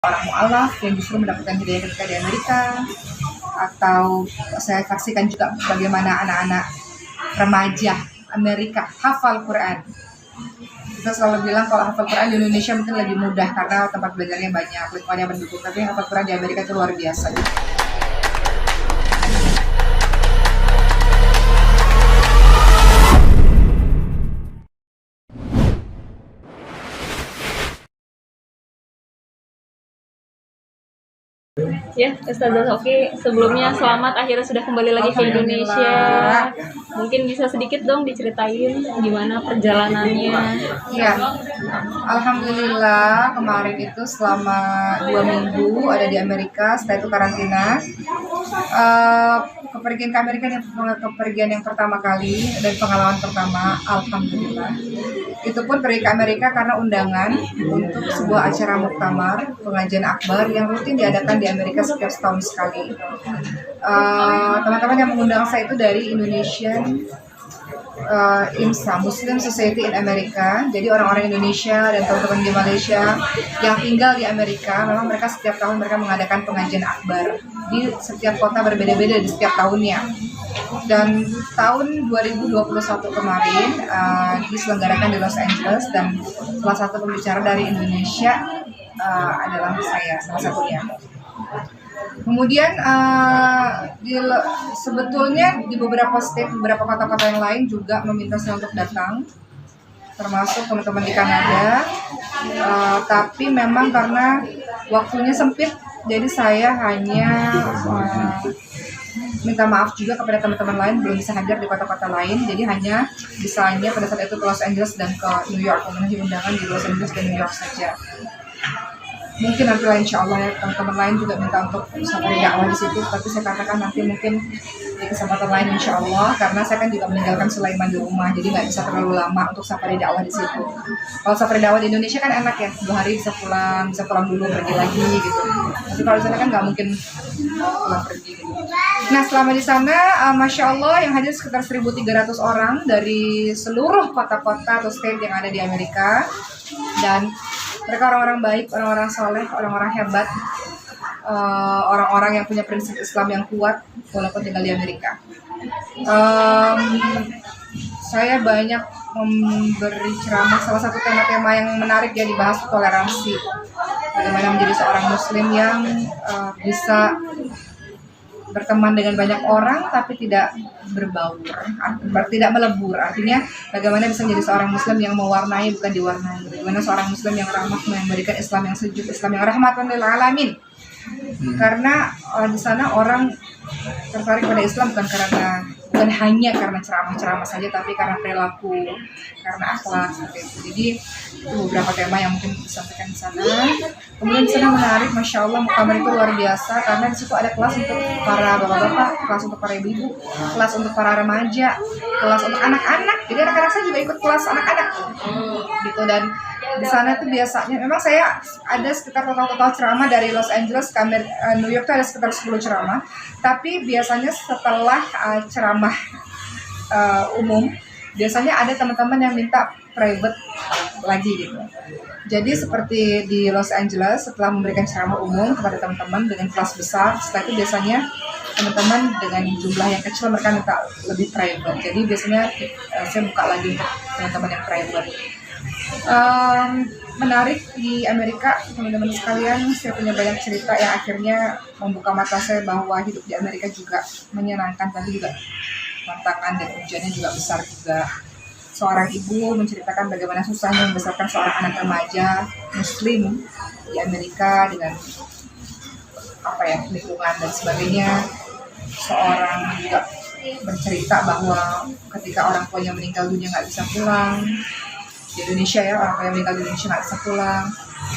orang mu'alaf yang justru mendapatkan hidayah ketika di Amerika, atau saya saksikan juga bagaimana anak-anak remaja Amerika hafal Quran. Kita selalu bilang kalau hafal Quran di Indonesia mungkin lebih mudah karena tempat belajarnya banyak, lingkungannya mendukung, tapi hafal Quran di Amerika itu luar biasa. Ya, Ustazah Sofi, sebelumnya selamat akhirnya sudah kembali lagi ke Indonesia. Mungkin bisa sedikit dong diceritain gimana perjalanannya. Iya, alhamdulillah kemarin itu selama 2 minggu ada di Amerika, setelah itu karantina. Kepergian ke Amerika kepergian yang pertama kali dan pengalaman pertama, alhamdulillah. Itu pun pergi ke Amerika karena undangan untuk sebuah acara muktamar pengajian akbar yang rutin diadakan di Amerika setiap setahun sekali. Teman-teman yang mengundang saya itu dari Indonesian IMSA, Muslim Society in America. Jadi orang-orang Indonesia dan teman-teman di Malaysia yang tinggal di Amerika, memang mereka setiap tahun mereka mengadakan pengajian akbar di setiap kota berbeda-beda di setiap tahunnya. Dan tahun 2021 kemarin diselenggarakan di Los Angeles, dan salah satu pembicara dari Indonesia adalah saya, salah satunya. Kemudian sebetulnya di beberapa state, beberapa kota-kota yang lain juga meminta saya untuk datang, termasuk teman-teman di Kanada. Tapi memang karena waktunya sempit, jadi saya hanya minta maaf juga kepada teman-teman lain, belum bisa hadir di kota-kota lain. Jadi hanya bisanya pada saat itu ke Los Angeles dan ke New York, memenuhi undangan di Los Angeles dan New York saja. Mungkin nanti lah insya Allah ya, teman-teman lain juga minta untuk safari dakwah di situ, tapi saya katakan nanti mungkin di kesempatan lain insya Allah, karena saya kan juga meninggalkan Sulaiman di rumah, jadi nggak bisa terlalu lama untuk safari dakwah di situ. Kalau safari dakwah di Indonesia kan enak ya, 2 hari bisa pulang dulu, pergi lagi gitu. Tapi kalau di sana kan nggak mungkin pulang pergi gitu. Nah, selama di sana, masya Allah yang hadir sekitar 1.300 orang dari seluruh kota-kota atau state yang ada di Amerika, dan mereka orang-orang baik, orang-orang soleh, orang-orang hebat, orang-orang yang punya prinsip Islam yang kuat walaupun tinggal di Amerika. Saya banyak memberi ceramah. Salah satu tema-tema yang menarik ya dibahas toleransi. Bagaimana menjadi seorang Muslim yang bisa berteman dengan banyak orang tapi tidak berbaur, tidak melebur. Artinya bagaimana bisa menjadi seorang Muslim yang mewarnai bukan diwarnai. Bagaimana seorang Muslim yang ramah, memberikan Islam yang sejuk, Islam yang rahmatan lil alamin. Karena di sana orang tertarik pada Islam bukan hanya karena ceramah-ceramah saja, tapi karena perilaku, karena akhlak seperti itu. Jadi itu beberapa tema yang mungkin disampaikan di sana. Kemudian di sana menarik, masya Allah, muktamar itu luar biasa karena di situ ada kelas untuk para bapak-bapak, kelas untuk para ibu-ibu, kelas untuk para remaja, kelas untuk anak-anak. Jadi anak-anak saya juga ikut kelas anak-anak, gitu. Dan di sana tuh biasanya, memang saya ada sekitar total ceramah dari Los Angeles ke New York tuh ada sekitar 10 ceramah. Tapi biasanya setelah ceramah umum, biasanya ada teman-teman yang minta private lagi gitu. Jadi seperti di Los Angeles, setelah memberikan ceramah umum kepada teman-teman dengan kelas besar, setelah itu biasanya teman-teman dengan jumlah yang kecil mereka minta lebih private. Jadi biasanya saya buka lagi untuk teman-teman yang private. Menarik di Amerika, teman-teman sekalian, saya punya banyak cerita yang akhirnya membuka mata saya bahwa hidup di Amerika juga menyenangkan, tapi juga tantangan dan ujiannya juga besar juga. Seorang ibu menceritakan bagaimana susahnya membesarkan seorang anak remaja Muslim di Amerika dengan lingkungan dan sebagainya. Seorang juga bercerita bahwa ketika orang tuanya meninggal dunia nggak bisa pulang. Di Indonesia ya, orang tua yang meninggal di Indonesia nggak bisa pulang.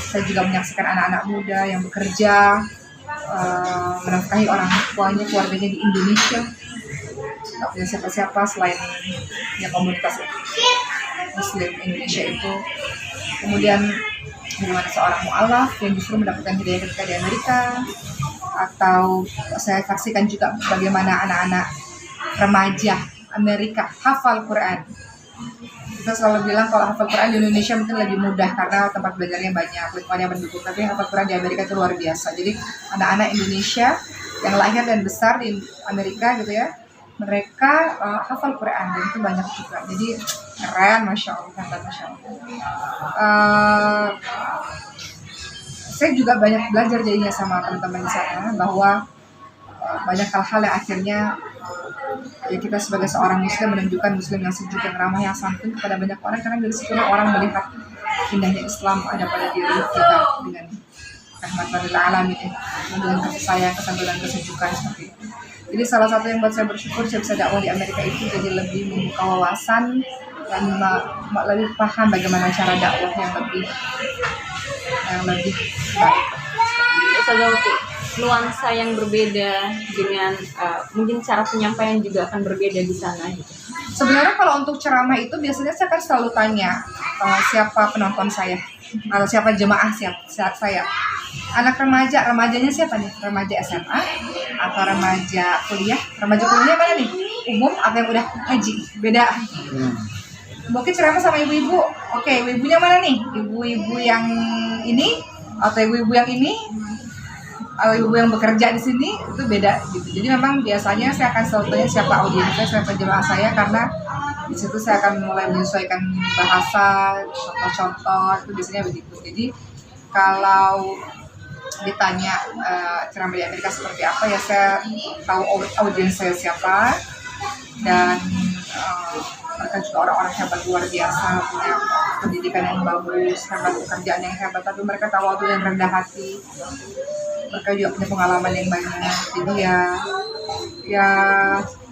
Saya juga menyaksikan anak-anak muda yang bekerja, menafkahi orang tuanya, keluarganya di Indonesia, nggak punya siapa-siapa selain ya komunitas Muslim Indonesia itu. Kemudian bagaimana seorang mu'alaf yang justru mendapatkan hidayah ketika di Amerika, atau saya saksikan juga bagaimana anak-anak remaja Amerika hafal Quran kita selalu bilang kalau hafal Quran di Indonesia mungkin lebih mudah karena tempat belajarnya banyak, lingkungannya mendukung. Tapi hafal Quran di Amerika itu luar biasa. Jadi anak-anak Indonesia yang lahir dan besar di Amerika gitu ya, mereka hafal Quran dan itu banyak juga. Jadi keren, masya Allah, masya Allah. Saya juga banyak belajar jadinya sama teman-teman di sana bahwa banyak hal-hal yang akhirnya ya kita sebagai seorang muslim menunjukkan muslim yang sejuk, yang ramah, yang santun kepada banyak orang, karena dari situ orang melihat indahnya Islam ada pada diri kita dengan rahmatan lil alamin, dengan kasih sayang, kesantunan, kesejukan seperti itu. Jadi salah satu yang buat saya bersyukur saya bisa dakwah di Amerika itu jadi lebih membuka wawasan dan lebih paham bagaimana cara dakwah yang lebih baik. Ustazah Uki, nuansa yang berbeda dengan mungkin cara penyampaian juga akan berbeda di sana gitu. Sebenarnya kalau untuk ceramah itu biasanya saya akan selalu tanya siapa penonton saya atau siapa jemaah saya. Anak remajanya siapa nih? Remaja SMA atau remaja kuliah? Remaja kuliah mana nih? Umum atau yang udah haji? Beda. Mungkin ceramah sama ibu-ibu. Oke, ibu-ibunya mana nih? Ibu-ibu yang ini atau ibu-ibu yang ini? Atau ibu yang bekerja di sini? Itu beda gitu. Jadi memang biasanya saya akan selalu tanya siapa audiensnya, siapa jemaah saya, karena di situ saya akan mulai menyesuaikan bahasa, contoh-contoh, itu biasanya begitu. Jadi kalau ditanya ceramah di Amerika seperti apa, ya saya tahu audiens saya siapa, dan mereka juga orang-orang hebat luar biasa, punya pendidikan yang bagus, hebat pekerjaan yang hebat, tapi mereka tahu waktu yang rendah hati, mereka juga punya pengalaman yang banyak. Jadi ya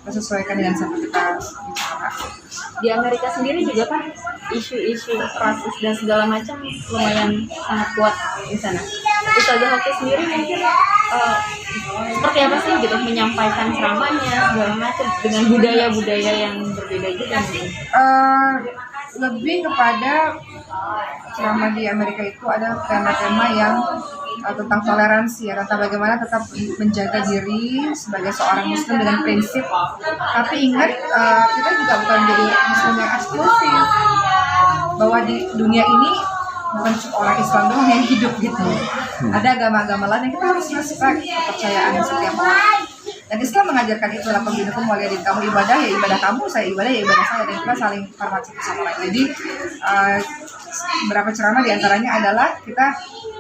sesuaikan dengan siapa kita bicara. Di Amerika sendiri juga kan isu-isu rasis dan segala macam lumayan sangat kuat di sana. Ustazah Uki sendiri mungkin seperti apa sih gitu menyampaikan ceramahnya segala macam dengan budaya-budaya yang berbeda juga gitu? Lebih kepada ceramah di Amerika itu ada tema-tema yang tentang toleransi, ya, tentang bagaimana tetap menjaga diri sebagai seorang muslim dengan prinsip. Tapi ingat, kita juga bukan jadi muslim yang eksklusif, bahwa di dunia ini bukan cuma orang Islam doang yang hidup gitu. Ada agama-agama lain yang kita harus respect kepercayaan setiap orang. Dan Islam mengajarkan itu, lakum dinukum waliyadin, kamu ibadah ya ibadah kamu, saya ibadah ya ibadah saya, dan kita saling hormat satu sama lain. Jadi beberapa ceramah diantaranya adalah kita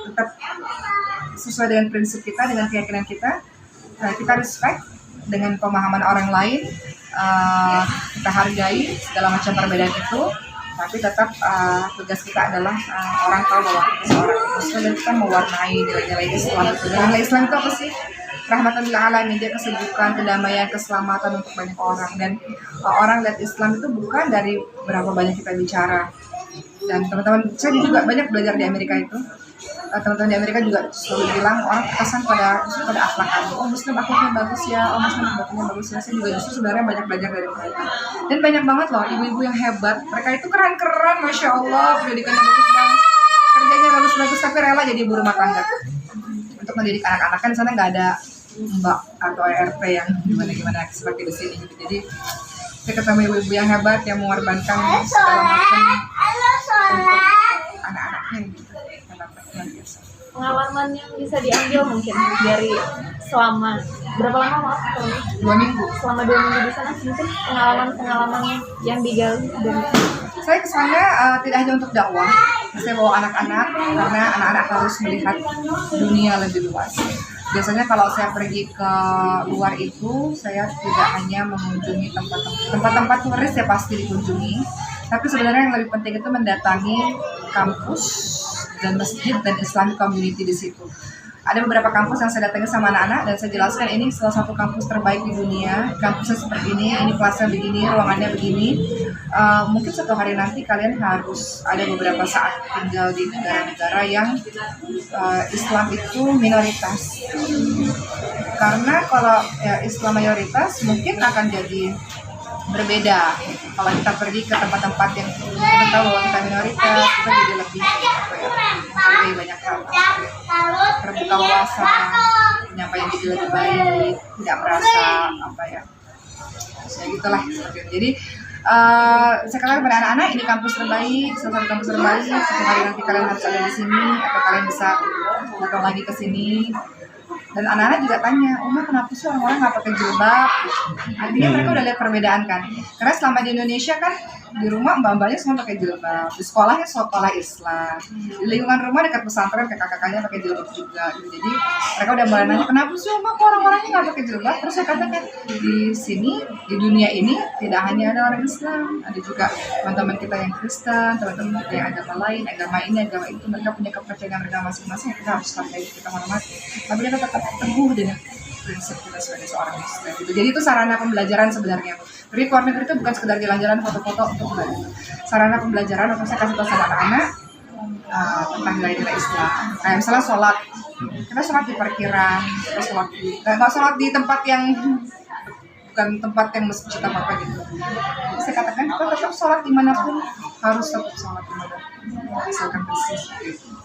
tetap sesuai dengan prinsip kita, dengan keyakinan kita, kita respect dengan pemahaman orang lain, kita hargai segala macam perbedaan itu, tapi tetap tugas kita adalah orang tahu bahwa kita seorang muslim dan kita mewarnai nilai-nilai Islam itu. Nilai Islam itu apa sih? Rahmatan lil alamin, dia kesejukan, kedamaian, keselamatan untuk banyak orang. Dan orang lihat Islam itu bukan dari berapa banyak kita bicara. Dan teman-teman, saya juga banyak belajar di Amerika itu. Teman-teman di Amerika juga selalu bilang orang terkesan pada akhlak kamu. Oh, muslim akhlaknya bagus ya, oh muslim akhlaknya bagus ya. Saya juga justru sebenarnya banyak belajar dari mereka. Dan banyak banget loh ibu-ibu yang hebat. Mereka itu keren-keren, masya Allah, pendidikannya bagus banget, kerjanya bagus-bagus, tapi rela jadi ibu rumah tangga untuk mendidik anak-anak. Kan di sana nggak ada mbak atau ERT yang gimana-gimana seperti di sini gitu. Jadi saya ketemu ibu-ibu yang hebat yang mengorbankan segala macam untuk anak-anaknya gitu. Pengalaman yang bisa diambil mungkin dari selama berapa lama maaf? 2 minggu. Selama 2 minggu di sana mungkin pengalaman yang digali dari saya kesana tidak hanya untuk dakwah, saya bawa anak-anak karena anak-anak harus melihat dunia lebih luas. Biasanya kalau saya pergi ke luar itu, saya tidak hanya mengunjungi tempat-tempat turis, ya pasti dikunjungi. Tapi sebenarnya yang lebih penting itu mendatangi kampus dan masjid dan Islamic community di situ. Ada beberapa kampus yang saya datangi sama anak-anak dan saya jelaskan ini salah satu kampus terbaik di dunia. Kampusnya seperti ini kelasnya begini, ruangannya begini. Mungkin suatu hari nanti kalian harus ada beberapa saat tinggal di negara-negara yang Islam itu minoritas. Karena kalau Islam mayoritas mungkin akan jadi berbeda. Kalau kita pergi ke tempat-tempat yang kita tahu bahwa kita minoritas, kita jadi lebih lebih banyak hal, terbuka wawasan, penyampaian jadi lebih baik, tidak merasa ya gitulah seperti itu. Jadi Saya katakan kepada anak-anak, ini kampus terbaik, salah satu kampus terbaik. Satu hari nanti kalian harus ada di sini, atau kalian bisa datang lagi ke sini. Dan anak-anak juga tanya, Uma kenapa sih orang-orang nggak pakai jilbab? Artinya mereka udah lihat perbedaan kan. Karena selama di Indonesia kan di rumah mbak-mbaknya semua pakai jilbab, di sekolahnya sekolah Islam, di lingkungan rumah dekat pesantren kakak-kakaknya pakai jilbab juga. Jadi mereka udah mulai nanya, kenapa sih Uma kok orang-orangnya nggak pakai jilbab? Terus saya katakan di sini di dunia ini tidak hanya ada orang Islam, ada juga teman-teman kita yang Kristen, teman-teman kita yang agama lain, agama ini, agama itu, mereka punya kepercayaan mereka masing-masing. Kita harus hargai, kita hormati. Tapi mereka tetap teguh dengan prinsip kita sebagai seorang Muslim gitu. Jadi itu sarana pembelajaran sebenarnya. Jadi luar negeri itu bukan sekedar jalan-jalan foto-foto untuk belajar. Sarana pembelajaran untuk saya kasih tahu sama anak-anak tentang nilai-nilai Islam. Kayak misalnya sholat, kita sholat di parkiran, kita sholat di, nggak sholat di tempat yang bukan tempat yang masjid apa gitu. Jadi saya katakan kita tetap sholat dimanapun, harus tetap sholat dimanapun, asalkan bersih.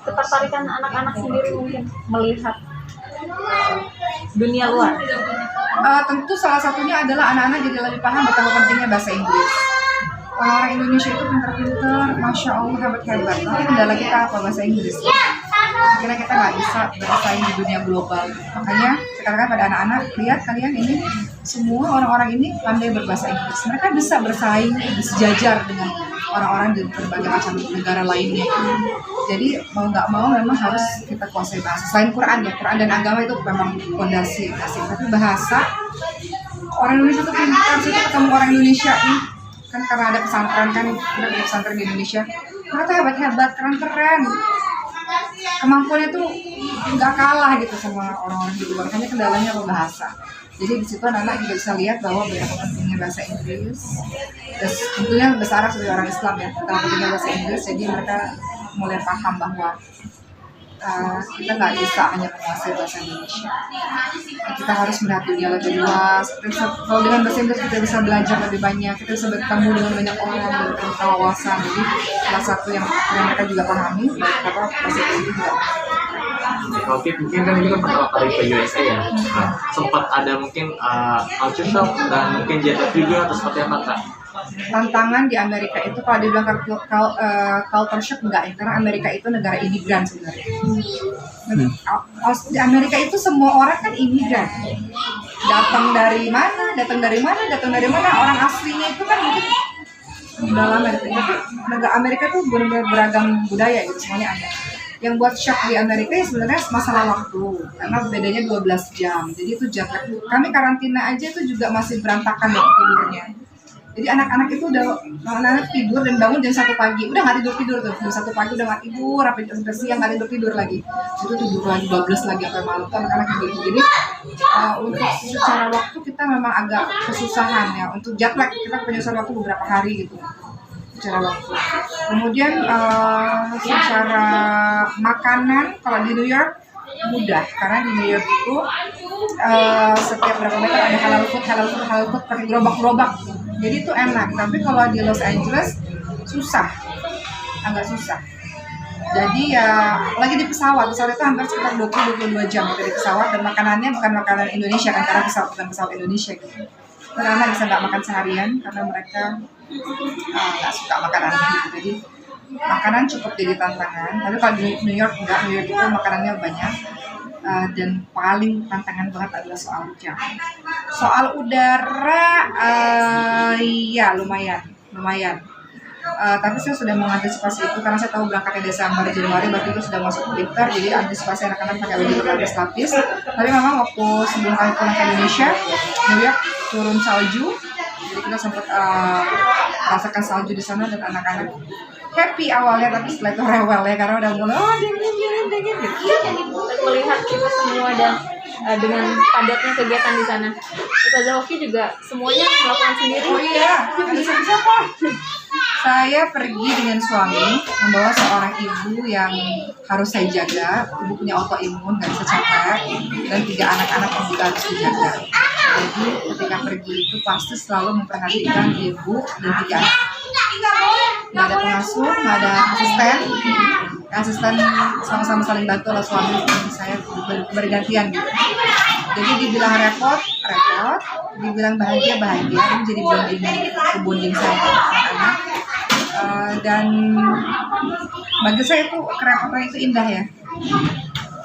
Ketertarikan anak-anak sendiri mungkin melihat dunia luar. Tentu salah satunya adalah anak-anak jadi lebih paham betapa pentingnya bahasa Inggris. Orang Indonesia itu pintar-pintar, masya Allah hebat-hebat. Tapi kendala kita apa? Bahasa Inggris. Akhirnya kita nggak bisa bersaing di dunia global. Makanya sekarang pada anak-anak, lihat kalian ini semua orang-orang ini pandai berbahasa Inggris. Mereka bisa bersaing, sejajar dengan orang-orang di berbagai macam negara lainnya. Jadi mau nggak mau memang harus kita kuasai bahasa. Selain Quran ya, Quran dan agama itu memang fondasi. Tapi bahasa, orang Indonesia itu pintar. Saya ketemu orang Indonesia nih, kan karena ada pesantren kan, ada pesantren di Indonesia. Mereka hebat-hebat, keren-keren. Kemampuannya tuh nggak kalah gitu sama orang-orang di luar. Hanya kendalanya bahasa. Jadi di situ anak-anak juga bisa lihat bahwa betapa pentingnya bahasa Inggris. Dan tentunya bahasa Arab sebagai orang Islam ya, betapa pentingnya bahasa Inggris. Jadi mereka mulai paham bahwa kita nggak bisa hanya menguasai bahasa Indonesia. Kita harus melihat dunia lebih luas. Kalau dengan bahasa Inggris kita bisa belajar lebih banyak, kita bisa bertemu dengan banyak orang, bertemu wawasan. Jadi salah satu yang mereka juga pahami bahwa bahasa Inggris juga. Oke, mungkin kan ini kan pertama kali ke USA ya. Nah, sempat ada mungkin culture shock dan mungkin jet lag juga atau seperti apa Kak? Tantangan di Amerika itu kalau dibilang culture shock enggak ya, karena Amerika itu negara imigran sebenarnya. Di Amerika itu semua orang kan imigran, datang dari mana, orang aslinya itu kan mungkin dalam Amerika. Tapi negara Amerika itu benar-benar beragam budaya gitu, semuanya ada. Yang buat shock di Amerika ya sebenarnya masalah waktu, karena bedanya 12 jam. Jadi itu jet lag. Kami karantina aja itu juga masih berantakan waktu tidurnya. Jadi anak-anak itu udah anak-anak tidur dan bangun jam 1 pagi, udah nggak tidur tuh, jam 1 pagi udah nggak tidur, sampai siang nggak tidur lagi, itu tidur lagi 12 lagi sampai malam tuh anak-anak kayak gitu. Jadi untuk secara waktu kita memang agak kesusahan ya, untuk jet lag kita punya waktu beberapa hari gitu secara waktu. Kemudian secara makanan kalau di New York mudah, karena di New York itu setiap berapa meter ada halal food pakai gerobak-gerobak. Jadi itu enak, tapi kalau di Los Angeles agak susah. Jadi ya lagi di pesawat itu hampir sekitar 20-22 jam gitu di pesawat, dan makanannya bukan makanan Indonesia kan, karena bukan pesawat Indonesia gitu. Karena bisa nggak makan seharian karena mereka nggak suka makanan gitu. Jadi makanan cukup jadi tantangan. Tapi kalau di New York enggak, New York itu makanannya banyak. Dan paling tantangan banget adalah soal jam. Soal udara, ya lumayan. Tapi saya sudah mengantisipasi itu karena saya tahu berangkatnya Desember, Januari, berarti itu sudah masuk winter. Jadi antisipasi anak-anak pakai baju berlapis-lapis. Tapi memang waktu sebelum kami pulang ke Indonesia, New York turun salju. Jadi kita sempat merasakan salju di sana, dan anak-anak happy awalnya, tapi setelah itu rewel ya, karena udah mulai dingin gitu. Melihat itu semua dan dengan padatnya kegiatan di sana, Ustazah Hoki juga semuanya melakukan sendiri. Oh iya, ada siapa? Saya pergi dengan suami, membawa seorang ibu yang harus saya jaga. Ibu punya autoimun, nggak bisa capek, dan 3 anak-anak yang juga harus dijaga. Jadi ketika pergi itu pasti selalu memperhatikan ibu dan 3 anak. Nggak ada pengasuh, nggak ada asisten sama-sama saling bantu lah, suami saya bergantian gitu. Jadi dibilang repot, dibilang bahagia, ini jadi bonding saya anak-anak. Dan bagi saya itu kerepotan itu indah ya,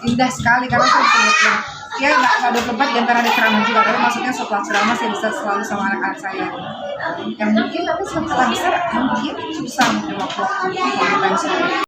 indah sekali karena saya bisa lihat ya nggak 24 jam karena ada ceramah juga, tapi maksudnya setelah ceramah saya bisa selalu sama anak-anak saya yang mungkin tapi setelah besar mungkin susah mungkin waktu-waktu